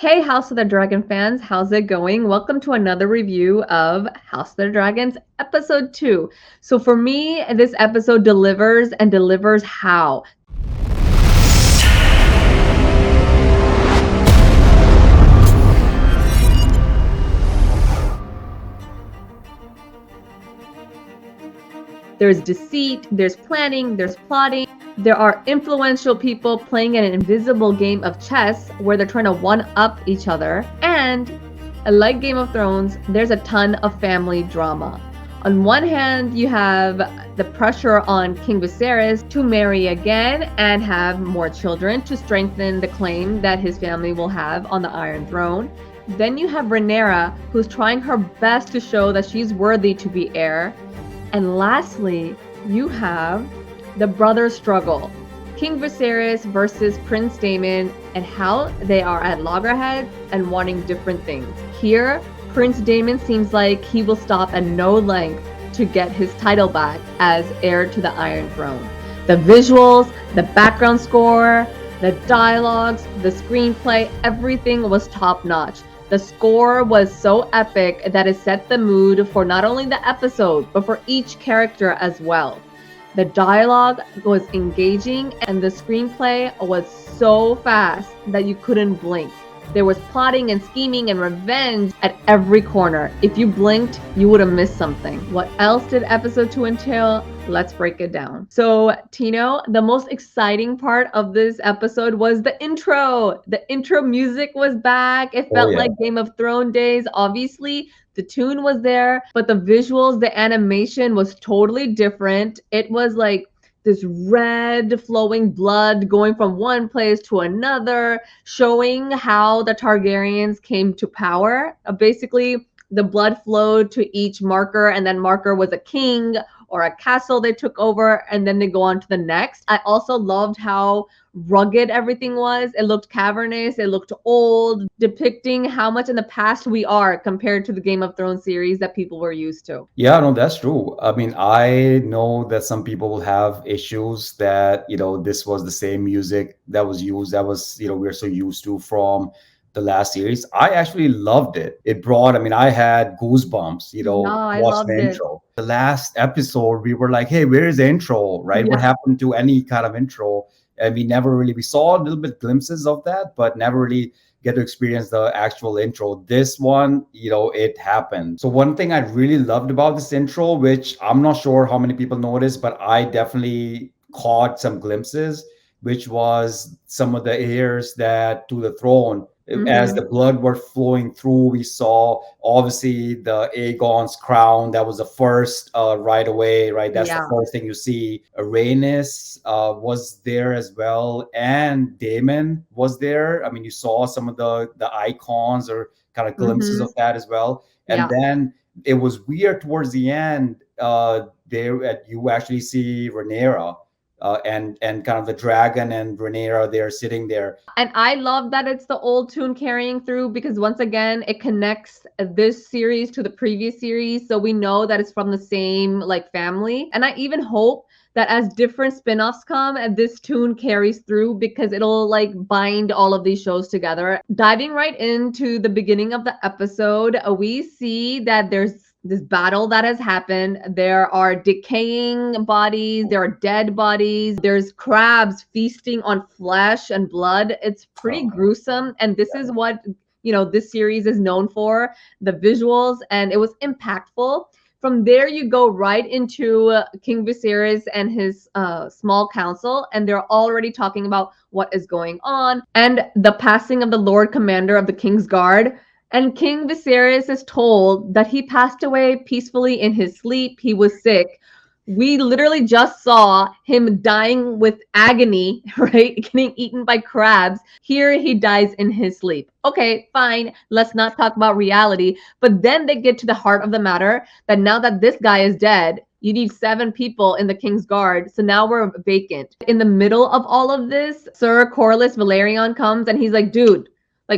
Hey, House of the Dragon fans, how's it going? Welcome to another review of House of the Dragons episode 2. So for me, this episode delivers and delivers how? There's deceit, there's planning, there's plotting. There are influential people playing an invisible game of chess where they're trying to one-up each other. And like Game of Thrones, there's a ton of family drama. On one hand, you have the pressure on King Viserys to marry again and have more children to strengthen the claim that his family will have on the Iron Throne. Then you have Rhaenyra, who's trying her best to show that she's worthy to be heir. And lastly, you have the brother struggle. King Viserys versus Prince Daemon and how they are at loggerheads and wanting different things. Here, Prince Daemon seems like he will stop at no length to get his title back as heir to the Iron Throne. The visuals, the background score, the dialogues, the screenplay, everything was top notch. The score was so epic that it set the mood for not only the episode, but for each character as well. The dialogue was engaging and the screenplay was so fast that you couldn't blink. There was plotting and scheming and revenge at every corner. If you blinked, you would have missed something. What else did episode 2 entail? Let's break it down. So, Tino, the most exciting part of this episode was the intro. The intro music was back. It felt like Game of Thrones days. Obviously, the tune was there, but the visuals, the animation was totally different. It was like this red flowing blood going from one place to another, showing how the Targaryens came to power. Basically, the blood flowed to each marker, and then marker was a king or a castle they took over, and then they go on to the next. I also loved how rugged everything was. It looked cavernous, it looked old, depicting how much in the past we are compared to the Game of Thrones series that people were used to. Yeah, no, that's true. I mean, I know that some people will have issues that, this was the same music that was used, we're so used to from the last series. I actually loved it. It brought, I had goosebumps, No, I watching loved the it. intro. The last episode, we were like, hey, where is the intro, right? What Yeah. happened to any kind of intro? And we saw a little bit glimpses of that, but never really get to experience the actual intro. This one, it happened. So one thing I really loved about this intro, which I'm not sure how many people noticed, but I definitely caught some glimpses, which was some of the heirs that to the throne. As the blood were flowing through, we saw obviously the Aegon's crown. That was the first right away, right? That's the first thing you see. Rhaenys was there as well, and Daemon was there. I mean, you saw some of the icons or kind of glimpses of that as well. And then it was weird towards the end. There, you actually see Rhaenyra. And kind of the dragon and Rhaenyra, they're sitting there. And I love that it's the old tune carrying through because once again, it connects this series to the previous series. So we know that it's from the same family. And I even hope that as different spin-offs come, this tune carries through because it'll bind all of these shows together. Diving right into the beginning of the episode, we see that there's this battle that has happened. There are decaying bodies, there are dead bodies, there's crabs feasting on flesh and blood. It's pretty gruesome, and this is what this series is known for, the visuals, and it was impactful. From there, you go right into King Viserys and his small council, and they're already talking about what is going on and the passing of the Lord Commander of the Kingsguard. And King Viserys is told that he passed away peacefully in his sleep. He was sick. We literally just saw him dying with agony, right? Getting eaten by crabs. Here he dies in his sleep. Okay, fine. Let's not talk about reality. But then they get to the heart of the matter that now that this guy is dead, you need 7 people in the King's Guard. So now we're vacant. In the middle of all of this, Sir Corlys Velaryon comes and he's like, dude,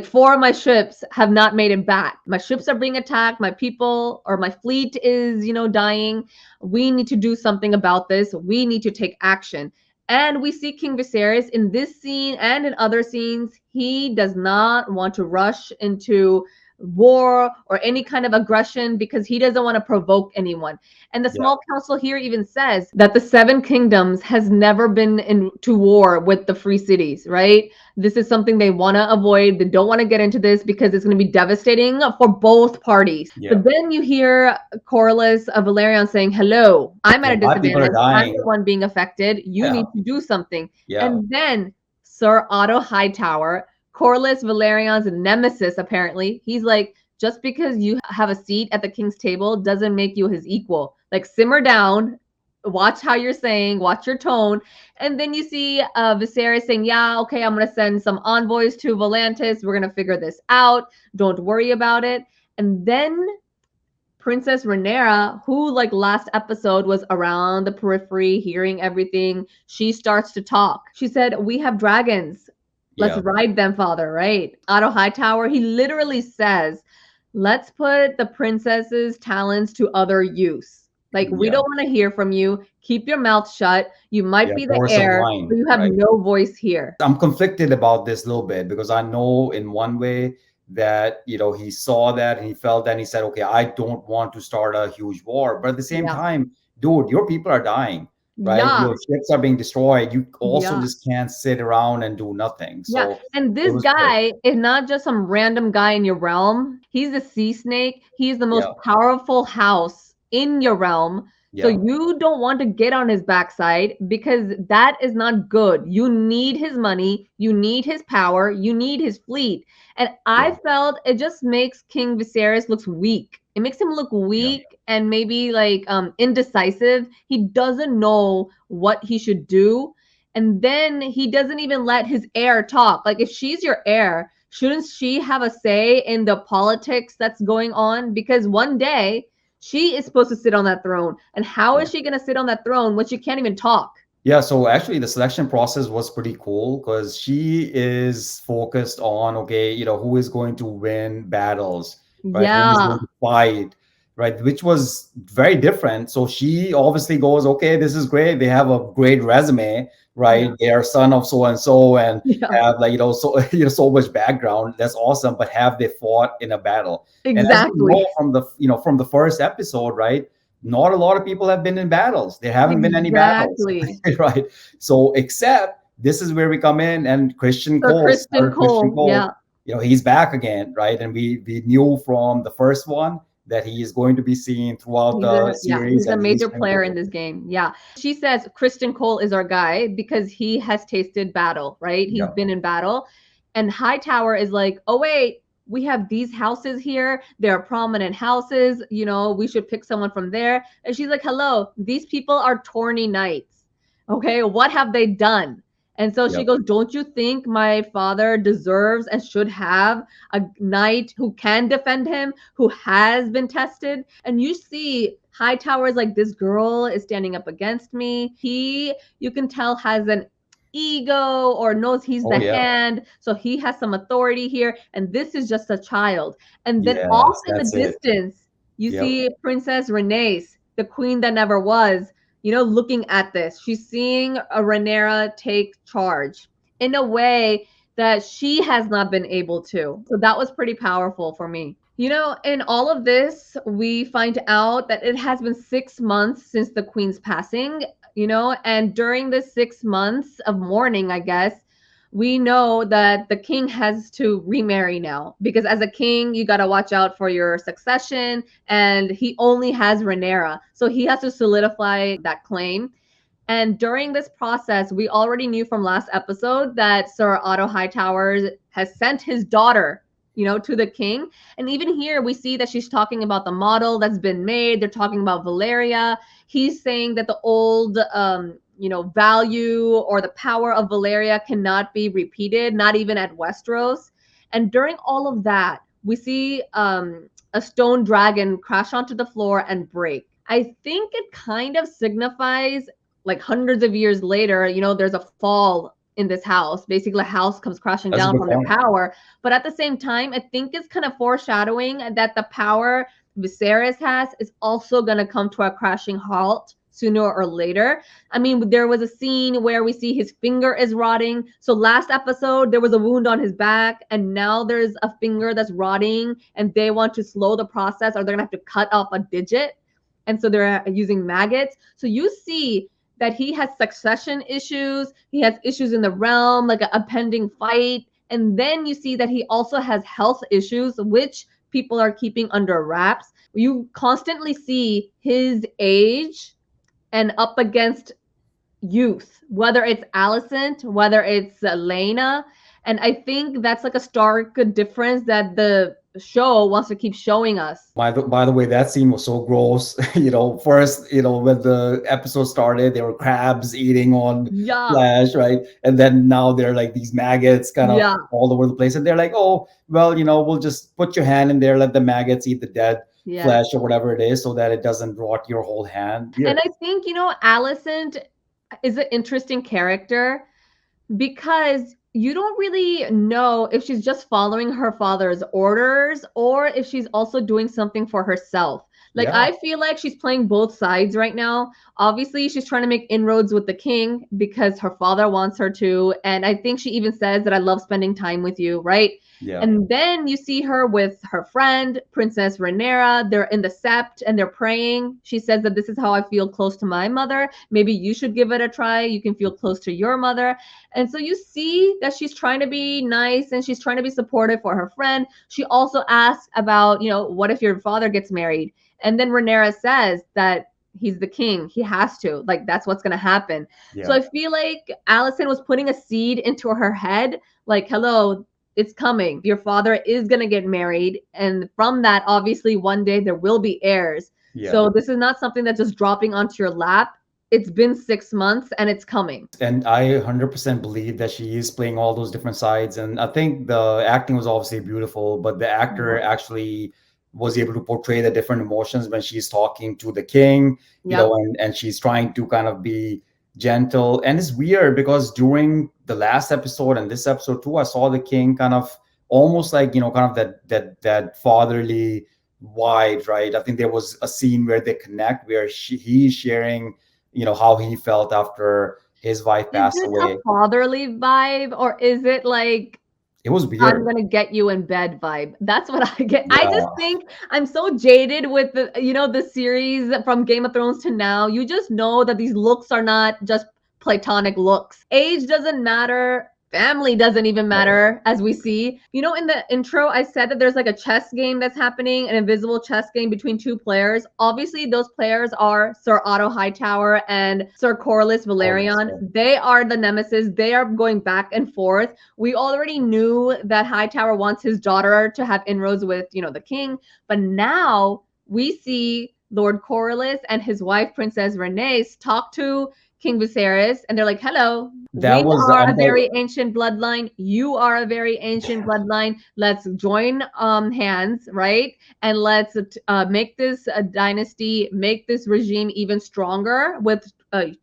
4 of my ships have not made it back. My ships are being attacked. My people or my fleet is, dying. We need to do something about this. We need to take action. And we see King Viserys in this scene and in other scenes. he does not want to rush into war or any kind of aggression because he doesn't want to provoke anyone. And the Yeah. small council here even says that the Seven Kingdoms has never been into war with the free cities, right? This is something they want to avoid. They don't want to get into this because it's going to be devastating for both parties. Yeah. But then you hear Corlys of Valerian saying, hello, I'm at a My people are disadvantage. I'm dying. the one being affected. You Yeah. need to do something. Yeah. And then Sir Otto Hightower, Corlys Valerian's nemesis, apparently, he's like, just because you have a seat at the king's table doesn't make you his equal. Like, simmer down, watch how you're saying, watch your tone. And then you see Viserys saying, yeah, okay, I'm going to send some envoys to Volantis. We're going to figure this out. Don't worry about it. And then Princess Rhaenyra, who like last episode was around the periphery, hearing everything, she starts to talk. She said, we have dragons. Let's ride them, father, right? Otto Hightower, he literally says, let's put the princess's talents to other use. Like, we don't want to hear from you. Keep your mouth shut. You might be the heir, but you have no voice here. I'm conflicted about this a little bit because I know in one way that, he saw that and he felt that and he said, okay, I don't want to start a huge war. But at the same time, dude, your people are dying. Right, your ships are being destroyed. You also just can't sit around and do nothing. So and this guy is not just some random guy in your realm. He's a sea snake. He's the most powerful house in your realm. So you don't want to get on his backside because that is not good. You need his money. You need his power. You need his fleet. And I felt it just makes King Viserys looks weak. It makes him look weak and maybe like indecisive. He doesn't know what he should do. And then he doesn't even let his heir talk. Like, if she's your heir, shouldn't she have a say in the politics that's going on? Because one day she is supposed to sit on that throne. And how is she going to sit on that throne when she can't even talk? Yeah, so actually the selection process was pretty cool because she is focused on, okay, who is going to win battles, right? Who is going to fight, right? Which was very different. So she obviously goes, okay, this is great. They have a great resume, right? They are son of so and so and have like, so much background. That's awesome. But have they fought in a battle? Exactly. And as we know from the first episode, right? Not a lot of people have been in battles. There haven't been any battles, right? So, except this is where we come in, and Christian Cole, he's back again, right? And we knew from the first one that he is going to be seen throughout the series. He's a major player in this game. Yeah. She says Christian Cole is our guy because he has tasted battle, right? He's been in battle. And Hightower is like, oh, wait, we have these houses here. They're prominent houses. We should pick someone from there. And she's like, hello, these people are tourney knights. Okay, what have they done? And so she goes, don't you think my father deserves and should have a knight who can defend him, who has been tested? And you see Hightower is like, this girl is standing up against me. You can tell, has an ego or knows he's the hand, so he has some authority here, and this is just a child. And then off in the distance you see Princess Rhaenys, the queen that never was, looking at this. She's seeing a Rhaenyra take charge in a way that she has not been able to. So that was pretty powerful for me. In all of this, we find out that it has been 6 months since the queen's passing, and during the 6 months of mourning, I guess, we know that the king has to remarry now, because as a king, you got to watch out for your succession, and he only has Rhaenyra, so he has to solidify that claim. And during this process, we already knew from last episode that Sir Otto Hightower has sent his daughter, to the king. And even here, we see that she's talking about the model that's been made. They're talking about Valeria. He's saying that the old, value or the power of Valeria cannot be repeated, not even at Westeros. And during all of that, we see a stone dragon crash onto the floor and break. I think it kind of signifies, like, hundreds of years later, there's a fall in this house. Basically, a house comes crashing down from their power. But at the same time, I think it's kind of foreshadowing that the power Viserys has is also going to come to a crashing halt sooner or later. I mean, there was a scene where we see his finger is rotting. So last episode, there was a wound on his back, and now there's a finger that's rotting, and they want to slow the process, or they're gonna have to cut off a digit. And so they're using maggots. So you see that he has succession issues, he has issues in the realm, like a pending fight. And then you see that he also has health issues, which people are keeping under wraps. You constantly see his age and up against youth, whether it's Alicent, whether it's Lena. And I think that's like a stark difference that the show wants to keep showing us. By the way, that scene was so gross. First, when the episode started, there were crabs eating on Yeah. flesh, right? And then now they're like these maggots kind of Yeah. all over the place. And they're like, oh, well, we'll just put your hand in there, let the maggots eat the dead Yeah. flesh or whatever it is so that it doesn't rot your whole hand. Yeah. And I think, Alicent is an interesting character because you don't really know if she's just following her father's orders or if she's also doing something for herself. Like, Yeah. I feel like she's playing both sides right now. Obviously, she's trying to make inroads with the king because her father wants her to. And I think she even says that I love spending time with you, right? Yeah. And then you see her with her friend, Princess Rhaenyra. They're in the Sept and they're praying. She says that this is how I feel close to my mother. Maybe you should give it a try. You can feel close to your mother. And so you see that she's trying to be nice and she's trying to be supportive for her friend. She also asks about, what if your father gets married? And then Rhaenyra says that he's the king. He has to. Like, that's what's going to happen. Yeah. So I feel like Alicent was putting a seed into her head. Like, hello, it's coming. Your father is going to get married. And from that, obviously, one day there will be heirs. Yeah. So this is not something that's just dropping onto your lap. It's been 6 months and it's coming. And I 100% believe that she is playing all those different sides. And I think the acting was obviously beautiful, but the actor actually was able to portray the different emotions when she's talking to the king, and she's trying to kind of be gentle. And it's weird because during the last episode and this episode too, I saw the king kind of almost like, kind of that fatherly vibe, right? I think there was a scene where they connect, where he's sharing, how he felt after his wife passed away. Is it a fatherly vibe or is it like, it was weird, I'm gonna get you in bed vibe? That's what I get. Yeah. I just think I'm so jaded with the series from Game of Thrones to now. You just know that these looks are not just platonic looks. Age doesn't matter. Family doesn't even matter, as we see. In the intro, I said that there's like a chess game that's happening, an invisible chess game between two players. Obviously, those players are Sir Otto Hightower and Sir Corlys Velaryon. They are the nemesis. They are going back and forth. We already knew that Hightower wants his daughter to have inroads with, the king. But now we see Lord Corlys and his wife, Princess Rhaenys, talk to King Viserys, and they're like, hello, we are a very ancient bloodline. You are a very ancient bloodline. Let's join hands, right? And let's make this dynasty, make this regime even stronger with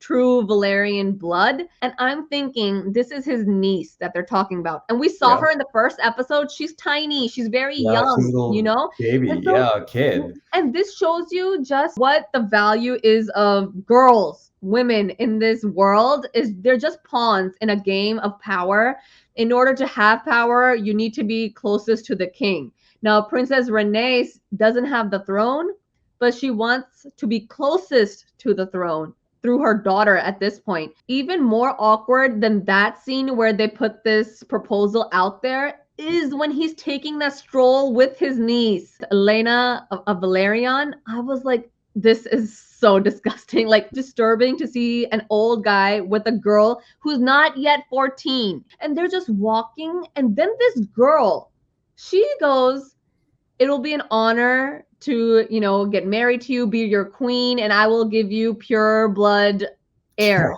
true Valyrian blood. And I'm thinking this is his niece that they're talking about. And we saw her in the first episode. She's tiny. She's very young, baby, a kid. And this shows you just what the value is of girls. Women in this world is they're just pawns in a game of power. In order to have power, you need to be closest to the king. Now, Princess Rhaenys doesn't have the throne, but she wants to be closest to the throne through her daughter at this point. Even more awkward than that scene where they put this proposal out there is when he's taking that stroll with his niece, Elena of Velaryon. I was like, this is so disgusting, like disturbing to see an old guy with a girl who's not yet 14. And they're just walking. And then this girl, she goes, it'll be an honor to, get married to you, be your queen, and I will give you pure blood heir,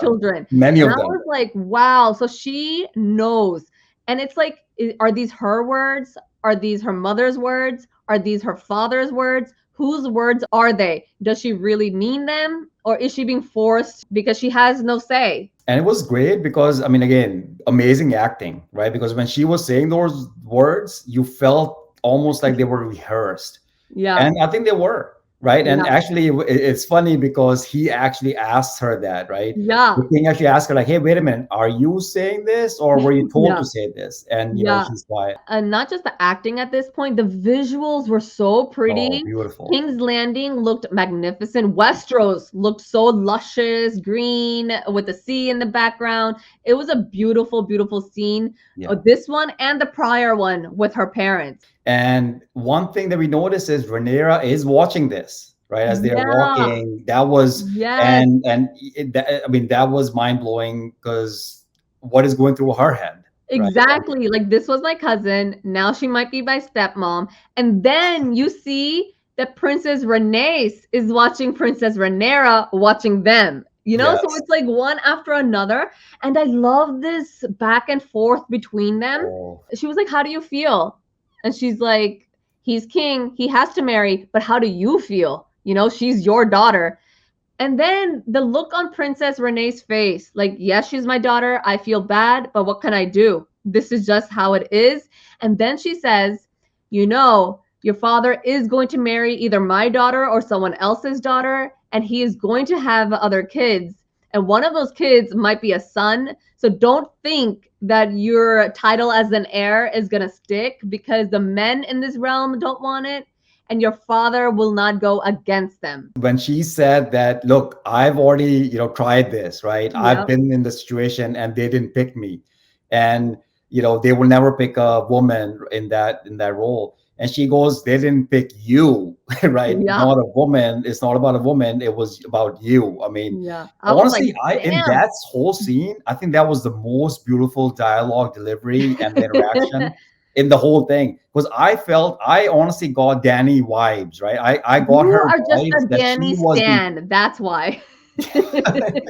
children. Many of them. I was like, wow. So she knows. And it's like, are these her words? Are these her mother's words? Are these her father's words? Whose words are they? Does she really mean them? Or is she being forced because she has no say? And it was great because, again, amazing acting, right? Because when she was saying those words, you felt almost like they were rehearsed. Yeah. And I think they were, right? And Yeah. actually, it's funny because he actually asked her that, right? Yeah. The king actually asked her, like, "Hey, wait a minute, are you saying this, or were you told Yeah. to say this?" And Yeah. she's quiet. And not just the acting at this point, the visuals were so Oh, pretty. beautiful. King's Landing looked magnificent. Westeros looked so luscious, green with the sea in the background. It was a beautiful, beautiful scene. Yeah. This one and the prior one with her parents. And one thing that we notice is Rhaenyra is watching this, right? As they're Yeah. walking, that was, Yes. I mean, that was mind blowing because what is going through her head, right? Exactly. Like this was my cousin. Now she might be my stepmom. And then you see that Princess Renae is watching Princess Rhaenyra watching them. So Yes. it's like one after another. And I love this back and forth between them. Oh, She was like, "How do you feel?" And she's like, "He's king. He has to marry. But how do you feel? She's your daughter." And then the look on Princess Renee's face, like, yes, she's my daughter. I feel bad, but what can I do? This is just how it is. And then she says, your father is going to marry either my daughter or someone else's daughter, and he is going to have other kids. And one of those kids might be a son. So don't think that your title as an heir is going to stick because the men in this realm don't want it, and your father will not go against them. when she said that, look, I've already, tried this, right? I've Yep. been in the situation and they didn't pick me. And, they will never pick a woman in that role. And she goes, they didn't pick you, right? Yeah. Not a woman. It's not about a woman. It was about you. I mean, Yeah. I was like, honestly, in damn. that whole scene, I think that was the most beautiful dialogue delivery and the interaction in the whole thing. Because I honestly got Danny vibes, right? I got You her are just vibes a that she Danny was the stan. That's why. but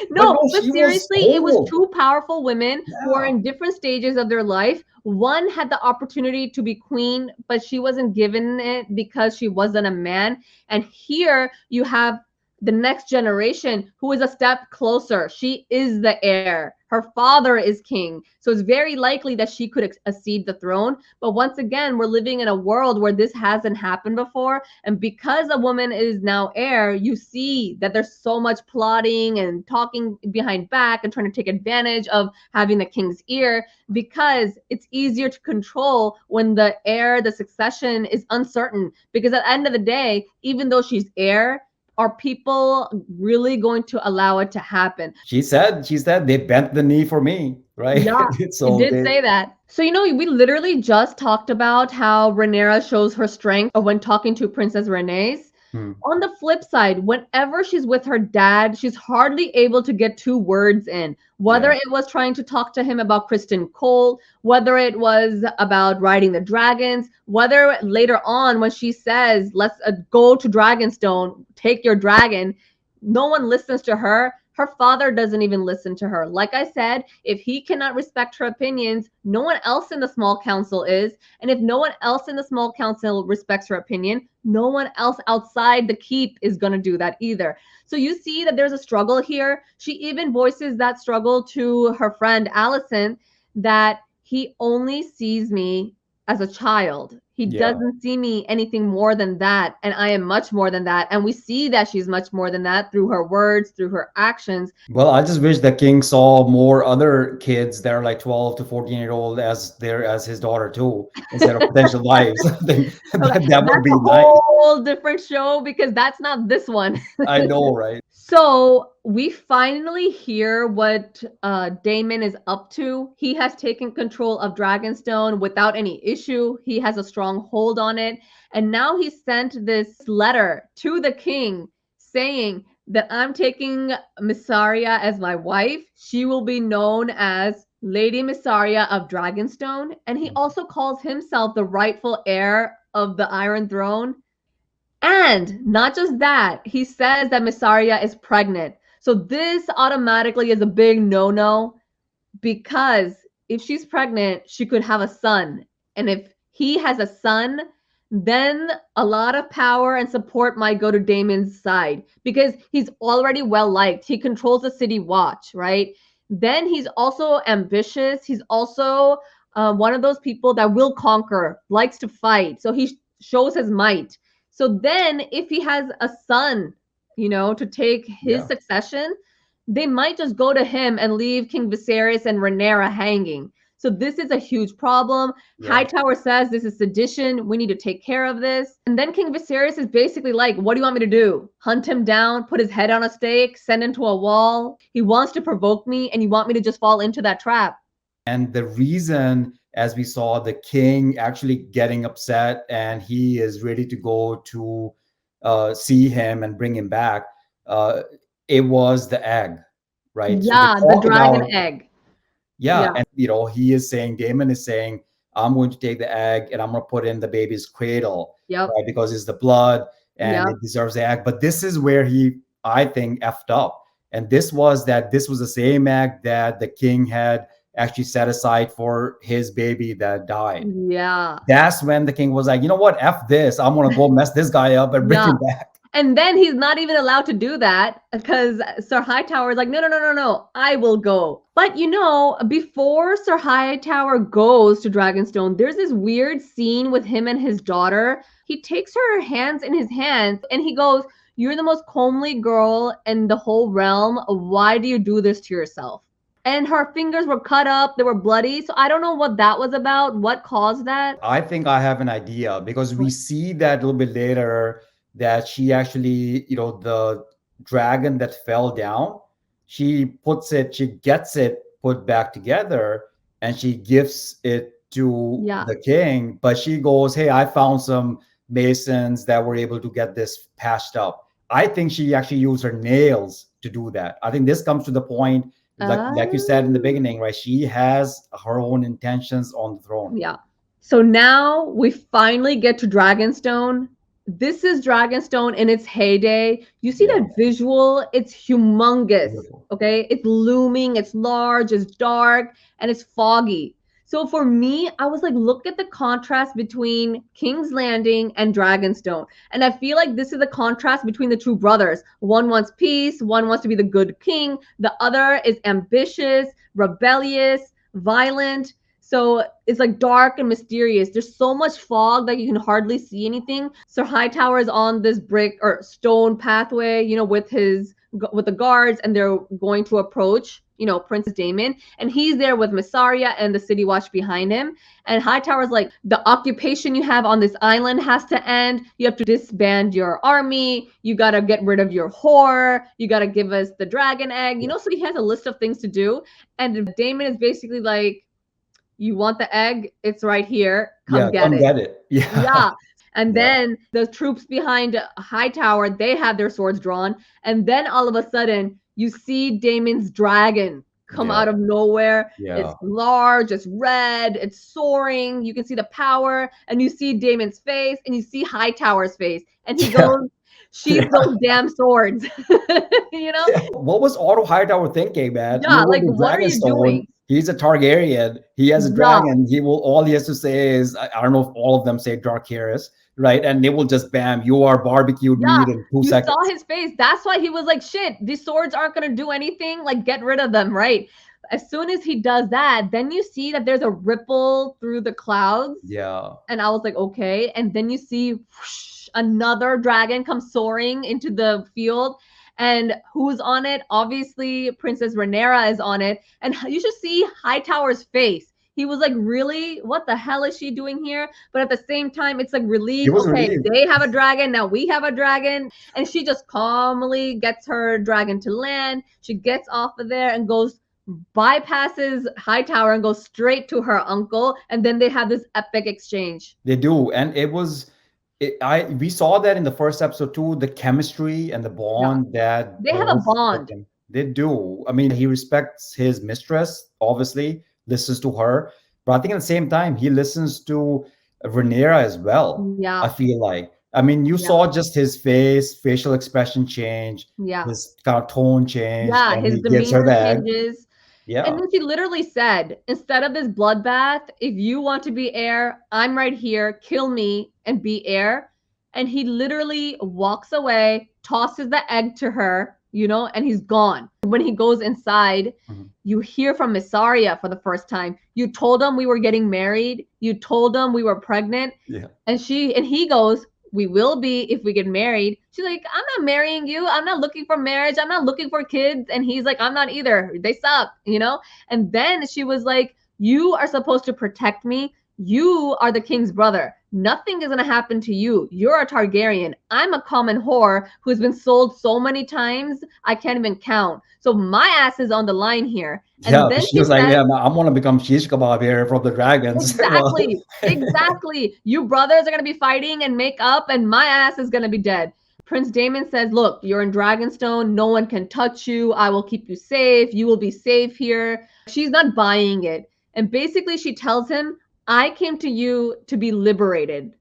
No, no, but she was seriously, it was whole. two powerful women who are Yeah. in different stages of their life. One had the opportunity to be queen, but she wasn't given it because she wasn't a man. And here you have the next generation who is a step closer. She is the heir. Her father is king. So it's very likely that she could accede the throne. But once again, we're living in a world where this hasn't happened before. And because a woman is now heir, you see that there's so much plotting and talking behind back and trying to take advantage of having the king's ear, because it's easier to control when the heir, the succession is uncertain. Because at the end of the day, even though she's heir, are people really going to allow it to happen? She said they bent the knee for me, right? Yeah, it So did they say that. So, we literally just talked about how Rhaenyra shows her strength when talking to Princess Rhaenys. hmm, On the flip side, whenever she's with her dad, she's hardly able to get two words in. Whether yeah. it was trying to talk to him about Kristen Cole, whether it was about riding the dragons, whether later on when she says, let's go to Dragonstone, take your dragon, no one listens to her. Her father doesn't even listen to her. Like I said, if he cannot respect her opinions, no one else in the small council is. And if no one else in the small council respects her opinion, no one else outside the keep is going to do that either. So you see that there's a struggle here. She even voices that struggle to her friend Allison, that he only sees me as a child. He Yeah. doesn't see me anything more than that. And I am much more than that. And we see that she's much more than that through her words, through her actions. Well, I just wish the king saw more other kids that are like 12 to 14-year old as his daughter too, instead of potential wives. I think Okay, that would that's be a nice. whole different show because that's not this one. I know, right? So we finally hear what Daemon is up to. He has taken control of Dragonstone without any issue. He has a strong hold on it. And now he sent this letter to the king saying that I'm taking Missaria as my wife. She will be known as Lady Missaria of Dragonstone. And he also calls himself the rightful heir of the Iron Throne. And not just that, he says that Missaria is pregnant. So this automatically is a big no-no, because if she's pregnant, she could have a son. And if he has a son, then a lot of power and support might go to Daemon's side because he's already well liked. He controls the city watch, right? Then he's also ambitious. He's also one of those people that will conquer, likes to fight. So he shows his might. So then if he has a son, to take his succession, they might just go to him and leave King Viserys and Rhaenyra hanging. So this is a huge problem. Hightower says this is sedition. We need to take care of this. And then King Viserys is basically like, what do you want me to do? Hunt him down, put his head on a stake, send him to a wall? He wants to provoke me, and you want me to just fall into that trap. And the reason, as we saw, the king actually getting upset and he is ready to go to see him and bring him back, it was the egg, right? Yeah, so the dragon egg. Yeah. And, he is saying, Daemon is saying, I'm going to take the egg and I'm going to put in the baby's cradle, right? Because it's the blood and it deserves the egg. But this is where he, I think, effed up. And this was the same egg that the king had actually set aside for his baby that died. Yeah. That's when the king was like, you know what? F this. I'm going to go mess this guy up and bring him back. And then he's not even allowed to do that because Sir Hightower is like, no, I will go. But before Sir Hightower goes to Dragonstone, there's this weird scene with him and his daughter. He takes her hands in his hands and he goes, you're the most comely girl in the whole realm. Why do you do this to yourself? And her fingers were cut up. They were bloody. So I don't know what that was about. What caused that? I think I have an idea because we see that a little bit later that she actually, the dragon that fell down, she gets it put back together and she gives it to the king. But she goes, hey, I found some masons that were able to get this patched up. I think she actually used her nails to do that. I think this comes to the point, like you said in the beginning, right? She has her own intentions on the throne. Yeah. So now we finally get to Dragonstone. This is Dragonstone in its heyday. You see that visual? It's humongous. Beautiful. Okay. It's looming, it's large, it's dark, and it's foggy. So for me, I was like, look at the contrast between King's Landing and Dragonstone. And I feel like this is the contrast between the two brothers. One wants peace, one wants to be the good king. The other is ambitious, rebellious, violent. So it's like dark and mysterious. There's so much fog that you can hardly see anything. Sir Hightower is on this brick or stone pathway, with the guards, and they're going to approach, Princess Daemon, and he's there with Mysaria and the city watch behind him. And Hightower's like, the occupation you have on this island has to end. You have to disband your army. You got to get rid of your whore. You got to give us the dragon egg, so he has a list of things to do. And Daemon is basically like, you want the egg? It's right here. Come get it. Yeah. And then the troops behind Hightower, they have their swords drawn. And then all of a sudden, you see Daemon's dragon come out of nowhere. It's large, it's red, it's soaring. You can see the power. And you see Daemon's face, and you see Hightower's face. And he goes, sheath those damn swords. What was Otto Hightower thinking, man? Yeah, like, what are you doing? He's a Targaryen. He has a dragon. All he has to say is, I don't know if all of them say Darkaris, right? And they will just bam, you are barbecued meat in 2 seconds. You saw his face. That's why he was like, shit, these swords aren't going to do anything. Like, get rid of them, right? As soon as he does that, then you see that there's a ripple through the clouds. Yeah. And I was like, okay. And then you see whoosh, another dragon come soaring into the field. And who's on it? Obviously, Princess Rhaenyra is on it. And you should see Hightower's face. He was like, really? What the hell is she doing here? But at the same time, it's like relief. Okay, they have a dragon. Now we have a dragon. And she just calmly gets her dragon to land. She gets off of there and bypasses Hightower and goes straight to her uncle. And then they have this epic exchange. They do. And we saw that in the first episode too, the chemistry and the bond that they have a bond. They do. I mean, he respects his mistress, obviously, listens to her, but I think at the same time he listens to Rhaenyra as well. Yeah, I feel like. I mean, you saw just his facial expression change, his kind of tone change. Yeah, and his demeanor changes. Yeah. And then she literally said, instead of this bloodbath, if you want to be heir, I'm right here. Kill me and be heir. And he literally walks away, tosses the egg to her, and he's gone. When he goes inside, you hear from Mysaria for the first time. You told him we were getting married. You told him we were pregnant. Yeah. And he goes, We will be if we get married. She's like, I'm not marrying you. I'm not looking for marriage. I'm not looking for kids. And he's like, I'm not either. They suck, you know? And then she was like, you are supposed to protect me. You are the king's brother. Nothing is going to happen to you. You're a Targaryen. I'm a common whore who's been sold so many times, I can't even count. So my ass is on the line here. And Yeah, then she she was like, said, yeah, I'm gonna become shish kebab here from the dragons. Well, exactly, exactly. You brothers are going to be fighting and make up, and my ass is going to be dead. Prince Daemon says, look, you're in Dragonstone. No one can touch you. I will keep you safe. You will be safe here. She's not buying it. And basically, she tells him, I came to you to be liberated.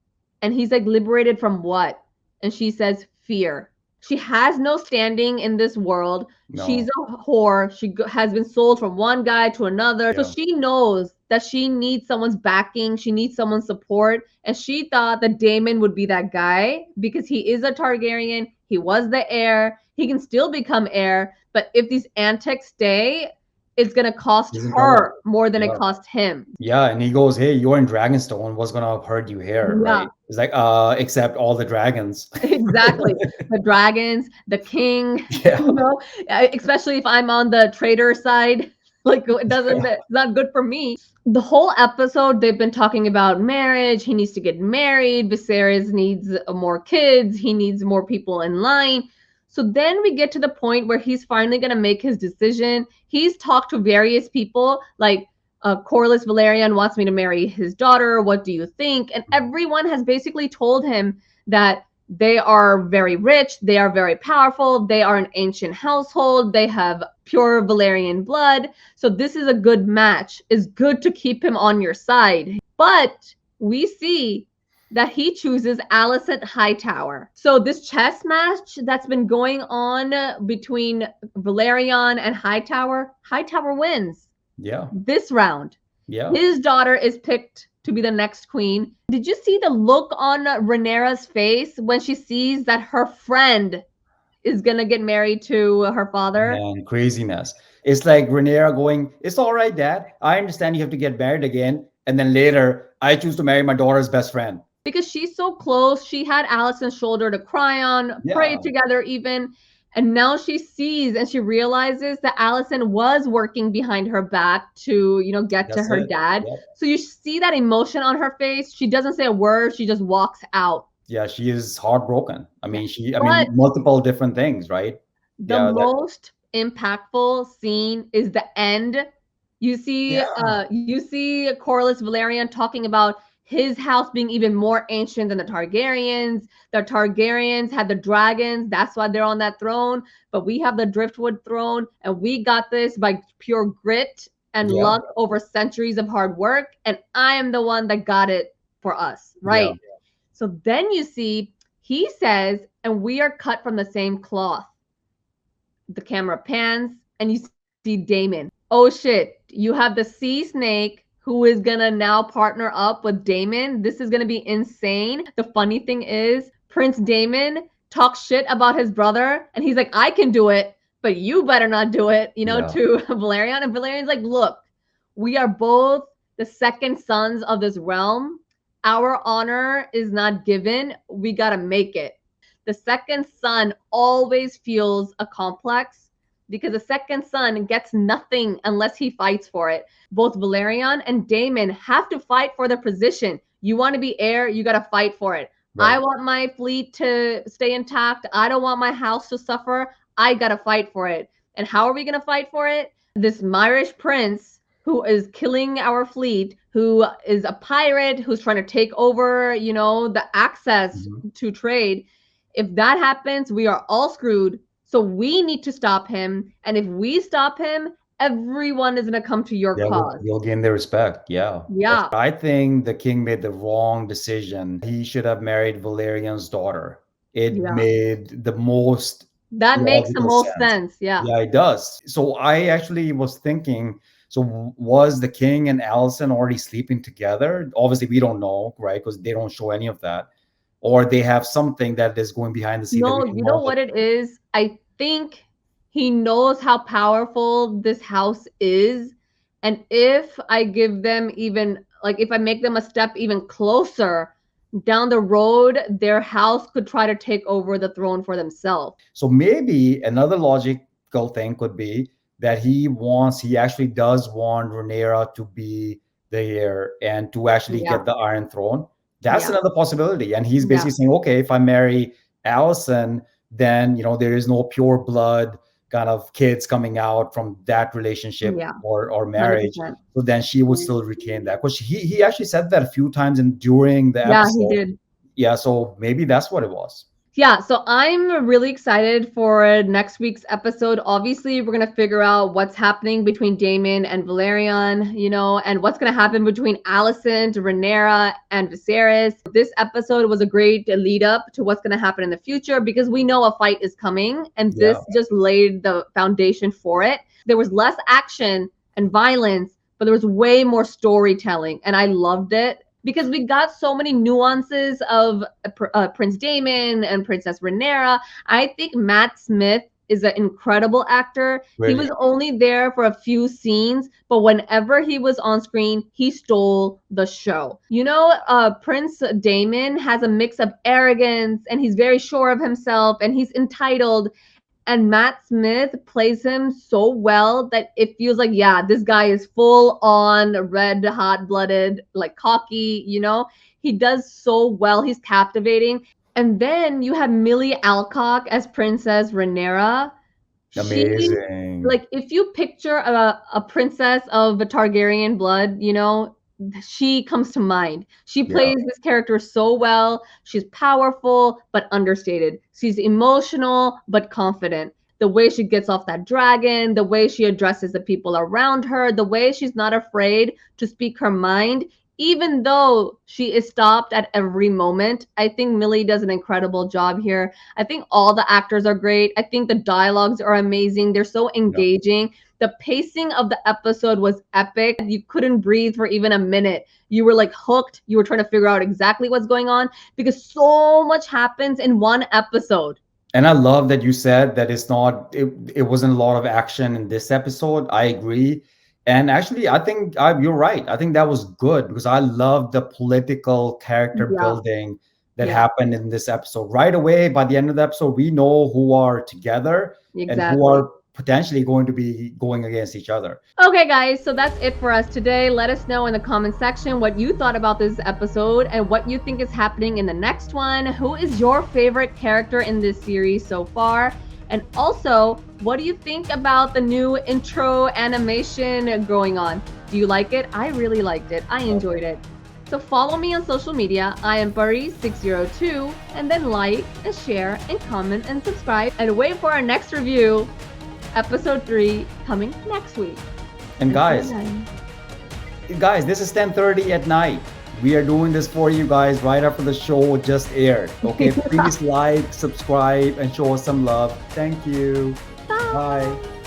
And he's like, liberated from what? And she says, fear. She has no standing in this world. She's no, a whore. She has been sold from one guy to another. So yeah, she knows that she needs someone's backing. She needs someone's support. And she thought that Daemon would be that guy because he is a Targaryen. He was the heir. He can still become heir. But if these antics stay, it's going to cost he's in trouble. her more than it Yeah. cost him. Yeah, and he goes, "Hey, you're in Dragonstone. What's gonna hurt you here, Yeah. right?" It's like, except all the dragons. Exactly. The dragons, the king, Yeah, you know, especially if I'm on the traitor side, like it doesn't, it's not good for me. The whole episode, they've been talking about marriage. He needs to get married. Viserys needs more kids. He needs more people in line. So then we get to the point where he's finally going to make his decision. He's talked to various people, like Corlys Valerian wants me to marry his daughter. What do you think? And everyone has basically told him that they are very rich, they are very powerful, they are an ancient household, they have pure Valerian blood. So this is a good match. It's good to keep him on your side. But we see that he chooses Alicent Hightower. So this chess match that's been going on between Valerian and Hightower, Hightower wins yeah, this round. yeah. His daughter is picked to be the next queen. Did you see the look on Rhaenyra's face when she sees that her friend is gonna get married to her father? Man, craziness. It's like Rhaenyra going, "It's all right, Dad. I understand you have to get married again." And then later, I choose to marry my daughter's best friend. Because she's so close. She had Alicent's shoulder to cry on, pray Yeah, together even. And now she sees and she realizes that Alicent was working behind her back to, you know, get to that's her it. dad. Yep. So you see that emotion on her face. She doesn't say a word. She just walks out. Yeah, she is heartbroken. I Yeah. mean, I mean, But multiple different things, right? the Yeah, that, most impactful scene is the end. yeah, You see Corlys Valerian talking about his house being even more ancient than the Targaryens. The Targaryens had the dragons, that's why they're on that throne. But we have the Driftwood throne, and we got this by pure grit and yeah, luck over centuries of hard work. And I am the one that got it for us, yeah, right? So then you see, he says, and we are cut from the same cloth. The camera pans and you see Daemon. Oh shit, you have the sea snake who is gonna now partner up with Daemon. This is gonna be insane. The funny thing is, Prince Daemon talks shit about his brother and he's like, I can do it, but you better not do it, you know, yeah, to Valerian. And Valerian's like, look, we are both the second sons of this realm. Our honor is not given. We gotta make it. The second son always feels a complex because the second son gets nothing unless he fights for it. Both Valerian and Daemon have to fight for the position. You want to be heir, you got to fight for it. right. I want my fleet to stay intact. I don't want my house to suffer. I got to fight for it. And how are we going to fight for it? This Myrish prince who is killing our fleet, who is a pirate, who's trying to take over, you know, the access to trade. If that happens, we are all screwed. So we need to stop him. And if we stop him, everyone is going to come to your Yeah, cause. you'll gain their respect. Yeah. Yeah. I think the king made the wrong decision. He should have married Valerian's daughter. It Yeah. made the most That makes the logical most sense. sense. Yeah. Yeah, it does. So I actually was thinking, so was the king and Allison already sleeping together? Obviously, we don't know, right? Because they don't show any of that. Or they have something that is going behind the scene that we No, don't you know know. what it is? I think he knows how powerful this house is. And if I give them even, like, if I make them a step even closer, down the road, their house could try to take over the throne for themselves. So maybe another logical thing could be that he actually does want Rhaenyra to be the heir and to actually Yeah, get the Iron Throne. That's yeah, another possibility. And he's yeah, basically saying, okay, if I marry Allison, then there is no pure blood kind of kids coming out from that relationship yeah, or marriage. 100%. So then she would still retain that. Because he actually said that a few times during the Yeah, he episode. did. Yeah, so maybe that's what it was. Yeah, so I'm really excited for next week's episode. Obviously, we're gonna figure out what's happening between Daemon and Valerian, and what's gonna happen between Alicent, Rhaenyra, and Viserys. This episode was a great lead up to what's gonna happen in the future because we know a fight is coming, and Yeah. this just laid the foundation for it. There was less action and violence, but there was way more storytelling, and I loved it because we got so many nuances of Prince Daemon and Princess Rhaenyra. I think Matt Smith is an incredible actor. He was only there for a few scenes, but whenever he was on screen, he stole the show. Prince Daemon has a mix of arrogance, and he's very sure of himself, and he's entitled. And Matt Smith plays him so well that it feels like, yeah, this guy is full on red, hot blooded, like cocky, He does so well. He's captivating. And then you have Millie Alcock as Princess Rhaenyra. Amazing. Like, if you picture a princess of a Targaryen blood, she comes to mind. She plays this character so well. She's powerful but understated. She's emotional but confident. The way she gets off that dragon, the way she addresses the people around her, the way she's not afraid to speak her mind, even though she is stopped at every moment. I think Millie does an incredible job here. I think all the actors are great. I think the dialogues are amazing. They're so engaging. The pacing of the episode was epic. You couldn't breathe for even a minute. You were like hooked. You were trying to figure out exactly what's going on because so much happens in one episode. And I love that you said that it wasn't a lot of action in this episode. I agree. And actually, I think you're right. I think that was good because I love the political character building that happened in this episode. Right away, by the end of the episode, we know who are together and who are potentially going to be going against each other. Okay, guys, so that's it for us today. Let us know in the comment section what you thought about this episode and what you think is happening in the next one. Who is your favorite character in this series so far? And also, what do you think about the new intro animation going on? Do you like it? I really liked it. I enjoyed it. So follow me on social media. I am Buri602, and then like and share and comment and subscribe and wait for our next review. Episode 3 coming next week. And guys, this is 10:30 at night. We are doing this for you guys right after the show just aired. Okay, please like, subscribe, and show us some love. Thank you. Bye.